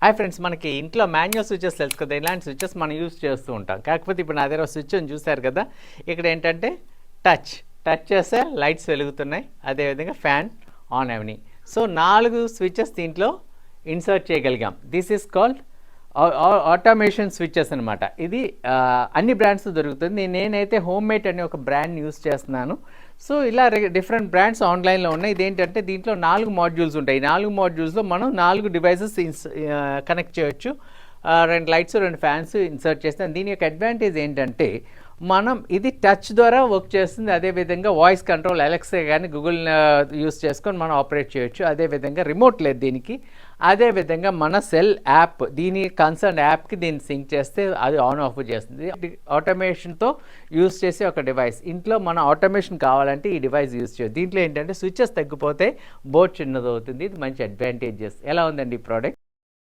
Hi friends, మనకి ఇంట్లో manual switches తెలుసు కదా, ఇలాంటి స్విచెస్ మనం యూస్ చేస్తూ ఉంటాం. కాకపోతే ఇప్పుడు నా దగ్గర స్విచ్ అని చూసారు కదా, ఇక్కడ ఏంటంటే టచ్ చేస్తే లైట్స్ వెలుగుతున్నాయి, అదేవిధంగా ఫ్యాన్ ఆన్ అవని. సో 4 స్విచెస్ దీంట్లో ఇన్సర్ట్ చేయగలిగాం. This is called automation switches అనమాట. ఇది అన్ని బ్రాండ్స్ దొరుకుతుంది. నేనైతే హోమ్మేట్ అనే ఒక బ్రాండ్ యూస్ చేస్తున్నాను. సో ఇలా డిఫరెంట్ బ్రాండ్స్ ఆన్లైన్లో ఉన్నాయి. ఇదేంటంటే దీంట్లో 4 మాడ్యూల్స్ ఉంటాయి. 4 మాడ్యూల్స్లో మనం 4 డివైసెస్ కనెక్ట్ చేయొచ్చు. 2 లైట్స్ 2 ఫ్యాన్స్ ఇన్సర్ట్ చేస్తాం. దీని యొక్క అడ్వాంటేజ్ ఏంటంటే మనం ఇది టచ్ ద్వారా వర్క్ చేస్తుంది. అదేవిధంగా వాయిస్ కంట్రోల్ అలెక్సా కానీ గూగుల్ యూస్ చేసుకొని మనం ఆపరేట్ చేయొచ్చు. అదేవిధంగా రిమోట్ లేదు దీనికి. అదేవిధంగా మన సెల్ యాప్, దీని కన్సర్న్ యాప్కి దీన్ని సింక్ చేస్తే అది ఆన్ ఆఫ్ చేస్తుంది. ఆటోమేషన్తో యూస్ చేసే ఒక డివైస్. ఇంట్లో మన ఆటోమేషన్ కావాలంటే ఈ డివైస్ యూస్ చేయొచ్చు. దీంట్లో ఏంటంటే స్విచెస్ తగ్గిపోతే బోర్డ్ చిన్నది అవుతుంది. ఇది మంచి అడ్వాంటేజెస్. ఎలా ఉందండి ఈ ప్రోడక్ట్?